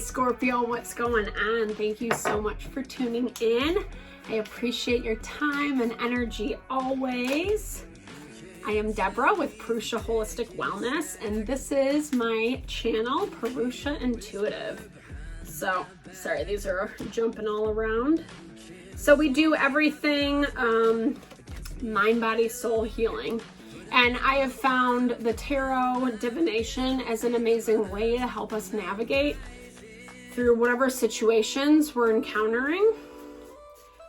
Scorpio, what's going on? Thank you so much for tuning in. I appreciate your time and energy always. I am Deborah with Purusha Holistic Wellness, and this is my channel, Purusha Intuitive. So, sorry, these are jumping all around. So we do everything mind, body, soul healing. And I have found the tarot divination as an amazing way to help us navigate through whatever situations we're encountering.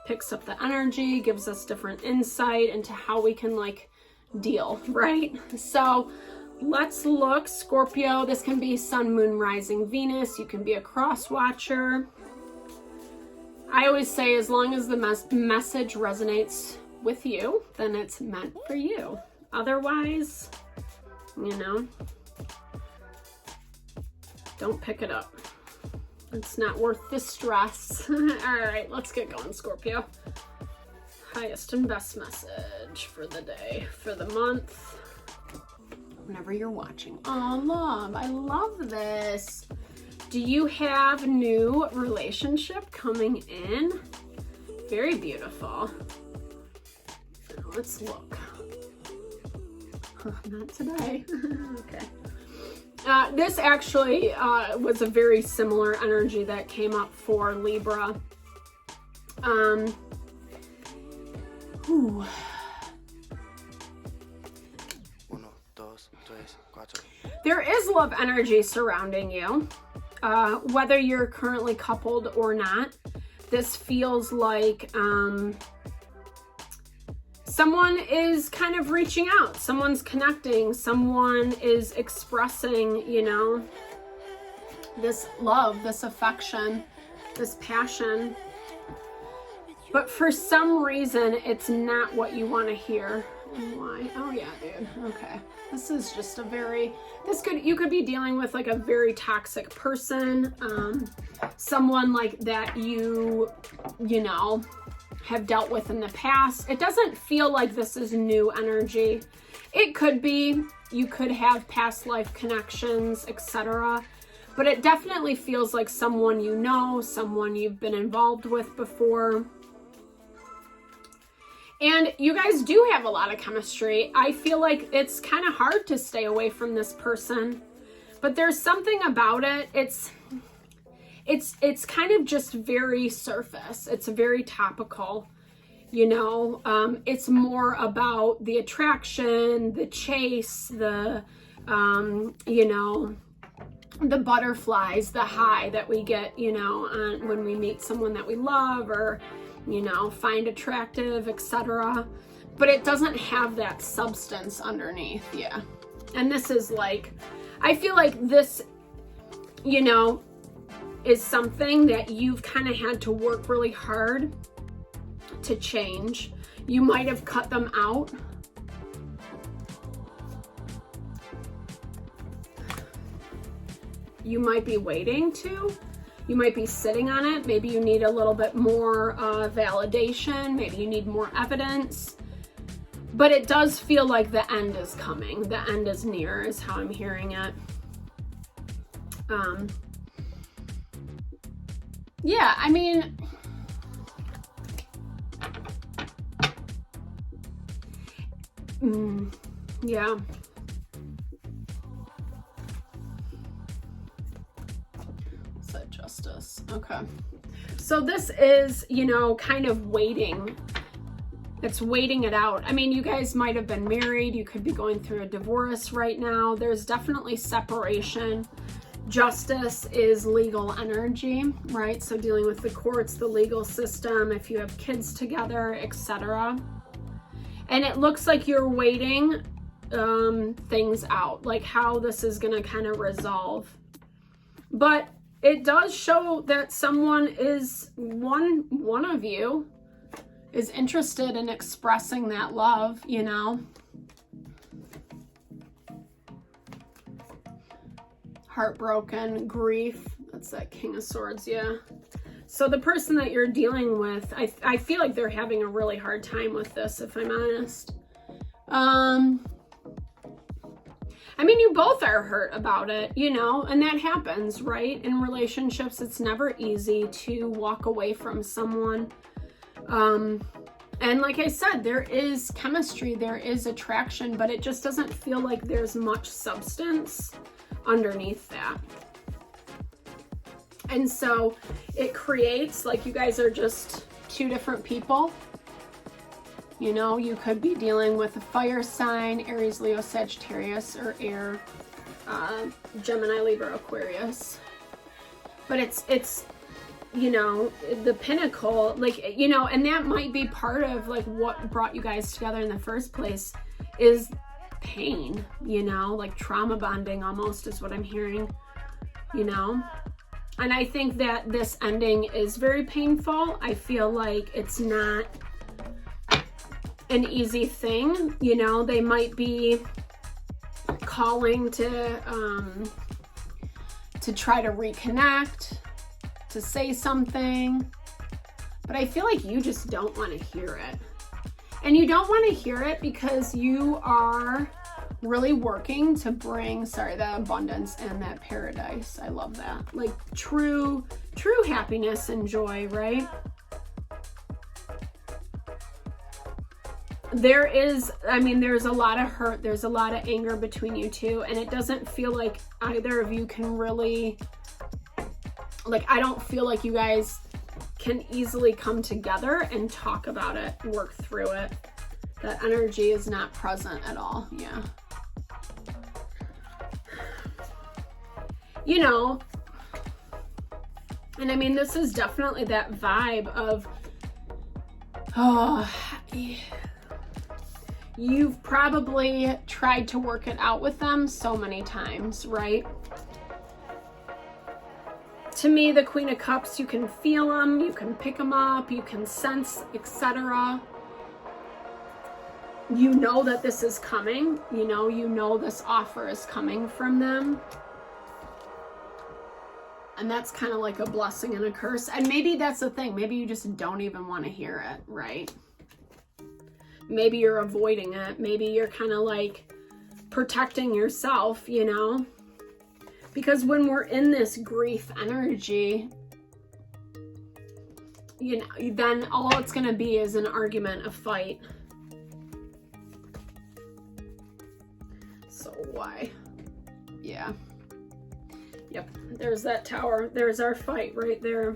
Picks up the energy, gives us different insight into how we can deal, right? So let's look. Scorpio, this can be sun, moon, rising, Venus. You can be a cross watcher. I always say as long as the message resonates with you, then it's meant for you. Otherwise, don't pick it up. It's not worth the stress. All right, let's get going, Scorpio. Highest and best message for the day, for the month, whenever you're watching. Oh, love, I love this. Do you have new relationship coming in? Very beautiful. Let's look. Not today. Okay. This actually was a very similar energy that came up for Libra. There is love energy surrounding you. Whether you're currently coupled or not, this feels like someone is kind of reaching out, someone's connecting, someone is expressing, this love, this affection, this passion. But for some reason, it's not what you want to hear. And why? Oh yeah, dude. Okay. This is just you could be dealing with a very toxic person, someone that you have dealt with in the past. It doesn't feel like this is new energy. It could be, you could have past life connections, etc. But it definitely feels like someone someone you've been involved with before. And you guys do have a lot of chemistry. I feel like it's kind of hard to stay away from this person, but there's something about it. It's kind of just very surface. It's very topical, it's more about the attraction, the chase, the butterflies, the high that we get, when we meet someone that we love or, find attractive, etc. But it doesn't have that substance underneath. Yeah. And this is I feel like this, is something that you've kind of had to work really hard to change. You might have cut them out. You might be waiting to. You might be sitting on it. Maybe you need a little bit more validation. Maybe you need more evidence. But it does feel like the end is coming. The end is near is how I'm hearing it. Yeah, I mean, yeah. What's that, justice? Okay. So this is, kind of waiting. It's waiting it out. I mean, you guys might have been married. You could be going through a divorce right now. There's definitely separation. Justice is legal energy, right? So dealing with the courts, the legal system, if you have kids together, etc. And it looks like you're waiting things out, how this is going to kind of resolve. But it does show that someone is, one of you is interested in expressing that love, Heartbroken, grief, that's that King of Swords, yeah. So the person that you're dealing with, I feel like they're having a really hard time with this, if I'm honest. I mean, you both are hurt about it, you know, and that happens, right? In relationships, it's never easy to walk away from someone. And like I said, there is chemistry, there is attraction, but it just doesn't feel like there's much substance underneath that. And so it creates, like, you guys are just two different people. You know, you could be dealing with a fire sign, Aries, Leo, Sagittarius, or air, Gemini, Libra, Aquarius. But it's, you know, the pinnacle, like, you know, and that might be part of like what brought you guys together in the first place is pain, you know, like trauma bonding almost is what I'm hearing, you know. And I think that this ending is very painful. I feel like it's not an easy thing, you know. They might be calling to try to reconnect, to say something, but I feel like you just don't want to hear it. And you don't want to hear it because you are really working to bring, the abundance and that paradise. I love that. Like true happiness and joy, right? There is, I mean, there's a lot of hurt, there's a lot of anger between you two, and it doesn't feel like either of you can really, like, I don't feel like you guys can easily come together and talk about it, work through it. That energy is not present at all. Yeah. You know, and I mean, this is definitely that vibe of, oh, you've probably tried to work it out with them so many times, right? To me, the Queen of Cups, you can feel them, you can pick them up, you can sense, etc. You know that this is coming, you know this offer is coming from them. And that's kind of like a blessing and a curse. And maybe that's the thing. Maybe you just don't even want to hear it, right? Maybe you're avoiding it. Maybe you're kind of like protecting yourself, you know? Because when we're in this grief energy, you know, then all it's going to be is an argument, a fight. So why? Yeah. Yep. There's that tower. There's our fight right there.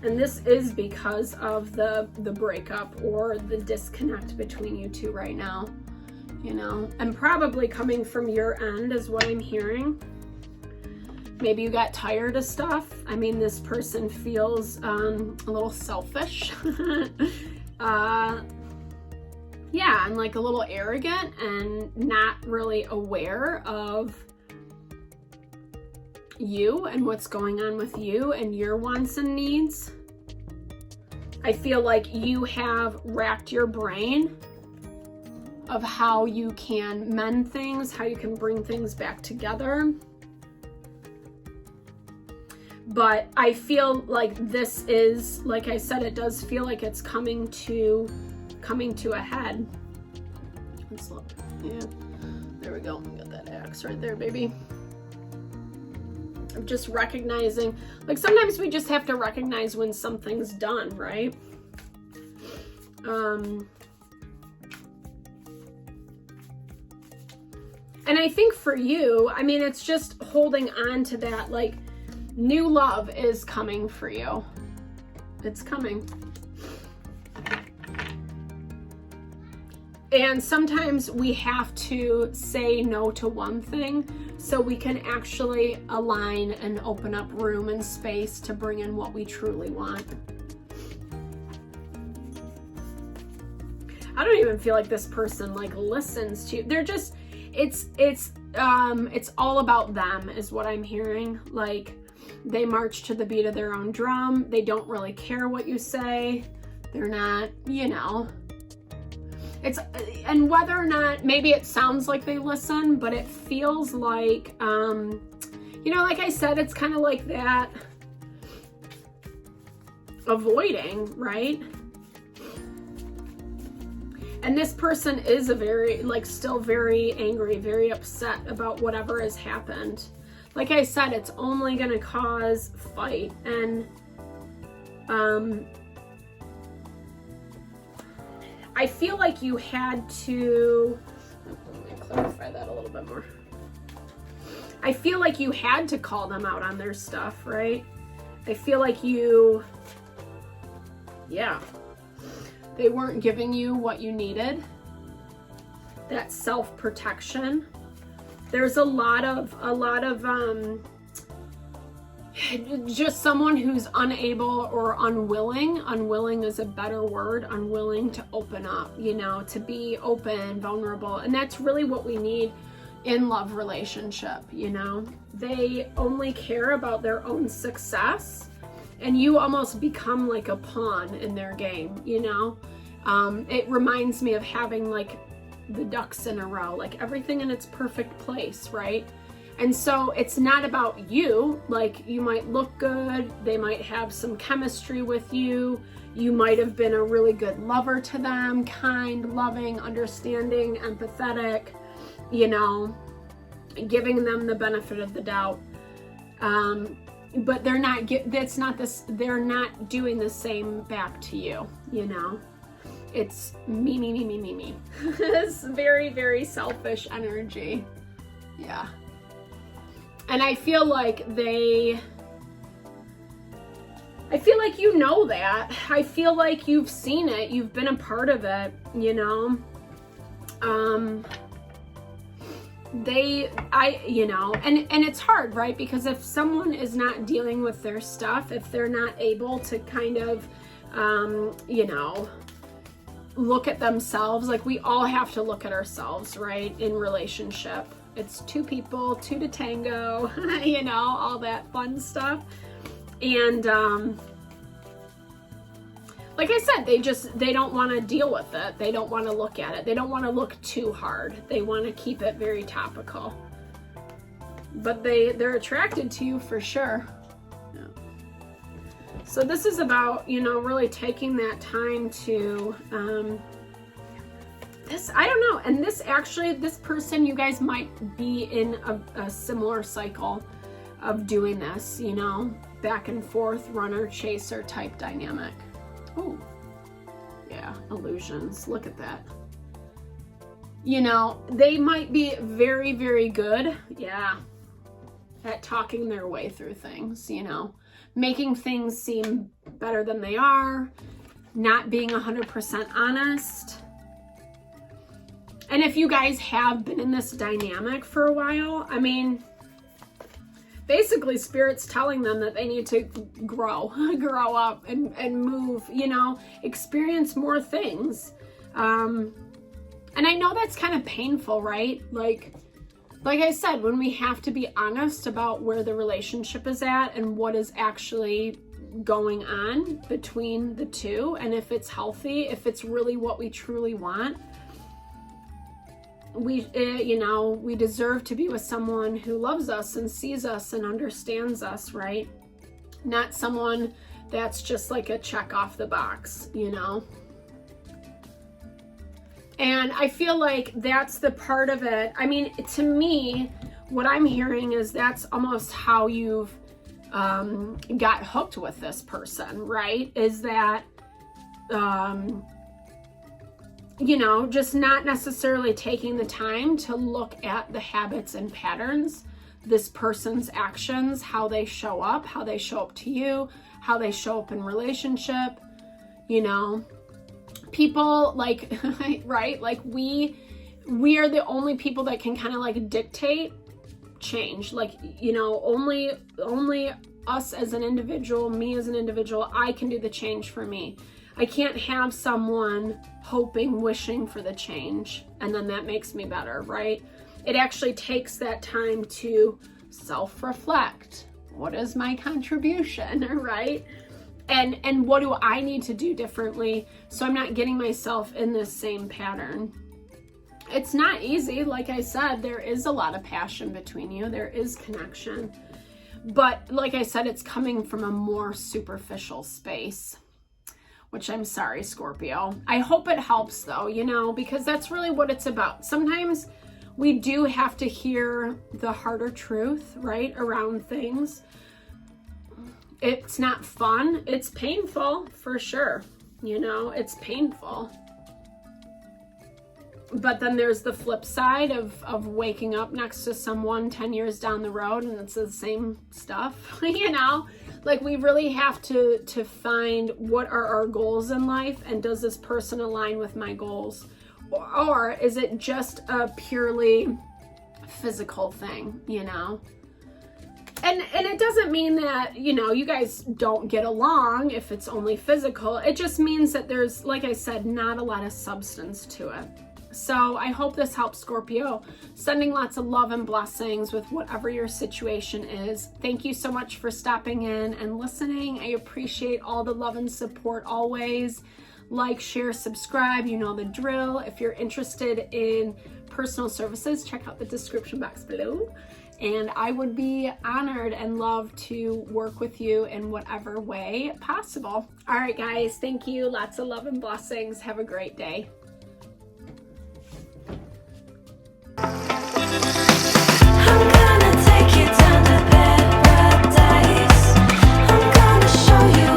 And this is because of the breakup or the disconnect between you two right now, you know, and probably coming from your end is what I'm hearing. Maybe you got tired of stuff. I mean, this person feels a little selfish. Yeah, and like a little arrogant and not really aware of you and what's going on with you and your wants and needs. I feel like you have racked your brain of how you can mend things, how you can bring things back together. But I feel like this is, like I said, it does feel like it's coming to a head. Let's look. Yeah, there we go. Got that axe right there, baby. I'm just recognizing, like sometimes we just have to recognize when something's done, right? And I think for you, I mean, it's just holding on to that, like, new love is coming for you. It's coming. And sometimes we have to say no to one thing so we can actually align and open up room and space to bring in what we truly want. I don't even feel like this person like listens to you. They're just, it's all about them is what I'm hearing. Like they march to the beat of their own drum. They don't really care what you say. They're not, you know. And whether or not, maybe it sounds like they listen, but it feels like, you know, like I said, it's kind of like that avoiding, right? And this person is a very, like, still very angry, very upset about whatever has happened. Like I said, it's only going to cause fight. And I feel like you had to, let me clarify that a little bit more. I feel like you had to call them out on their stuff, right? I feel like you, yeah, they weren't giving you what you needed. That self-protection. There's a lot of just someone who's unable or unwilling is a better word, unwilling to open up, you know, to be open, vulnerable. And that's really what we need in love relationship, you know. They only care about their own success, and you almost become like a pawn in their game, you know. It reminds me of having like the ducks in a row, like everything in its perfect place, right? And so it's not about you. Like, you might look good, they might have some chemistry with you, you might have been a really good lover to them, kind, loving, understanding, empathetic, you know, giving them the benefit of the doubt. But they're not they're not doing the same back to you, you know. It's me. It's very, very selfish energy. Yeah. And I feel like you know that. I feel like you've seen it. You've been a part of it, you know. You know, and it's hard, right? Because if someone is not dealing with their stuff, if they're not able to kind of, you know, look at themselves, like we all have to look at ourselves, right? In relationship. It's two people, two to tango, you know, all that fun stuff. And, like I said, they don't want to deal with it. They don't want to look at it. They don't want to look too hard. They want to keep it very topical. But they're attracted to you for sure. Yeah. So this is about, you know, really taking that time to, I don't know. And this person, you guys might be in a similar cycle of doing this, you know, back and forth, runner, chaser type dynamic. Oh, yeah, illusions. Look at that. You know, they might be very, very good, yeah, at talking their way through things, you know, making things seem better than they are, not being 100% honest. And if you guys have been in this dynamic for a while, I mean, basically Spirit's telling them that they need to grow up and move, you know, experience more things. And I know that's kind of painful, right? Like I said, when we have to be honest about where the relationship is at and what is actually going on between the two, and if it's healthy, if it's really what we truly want, you know, we deserve to be with someone who loves us and sees us and understands us, right? Not someone that's just like a check off the box, you know? And I feel like that's the part of it. I mean, to me, what I'm hearing is that's almost how you've got hooked with this person, right? Is that, you know, just not necessarily taking the time to look at the habits and patterns, this person's actions, how they show up to you, how they show up in relationship, you know. People like, right? Like we are the only people that can kind of like dictate change. Like, you know, only us as an individual, me as an individual, I can do the change for me. I can't have someone hoping, wishing for the change, and then that makes me better, right? It actually takes that time to self-reflect. What is my contribution, right? And what do I need to do differently so I'm not getting myself in this same pattern? It's not easy. Like I said, there is a lot of passion between you. There is connection. But like I said, it's coming from a more superficial space. which I'm sorry, Scorpio. I hope it helps though, you know, because that's really what it's about. Sometimes we do have to hear the harder truth, right, around things. It's not fun. It's painful for sure. You know, it's painful. But then there's the flip side of waking up next to someone 10 years down the road and it's the same stuff, you know? Like, we really have to find what are our goals in life, and does this person align with my goals? Or is it just a purely physical thing, you know? And it doesn't mean that, you know, you guys don't get along if it's only physical. It just means that there's, like I said, not a lot of substance to it. So I hope this helps, Scorpio. Sending lots of love and blessings with whatever your situation is. Thank you so much for stopping in and listening. I appreciate all the love and support always. Like, share, subscribe, you know the drill. If you're interested in personal services, check out the description box below. And I would be honored and love to work with you in whatever way possible. All right, guys, thank you. Lots of love and blessings. Have a great day.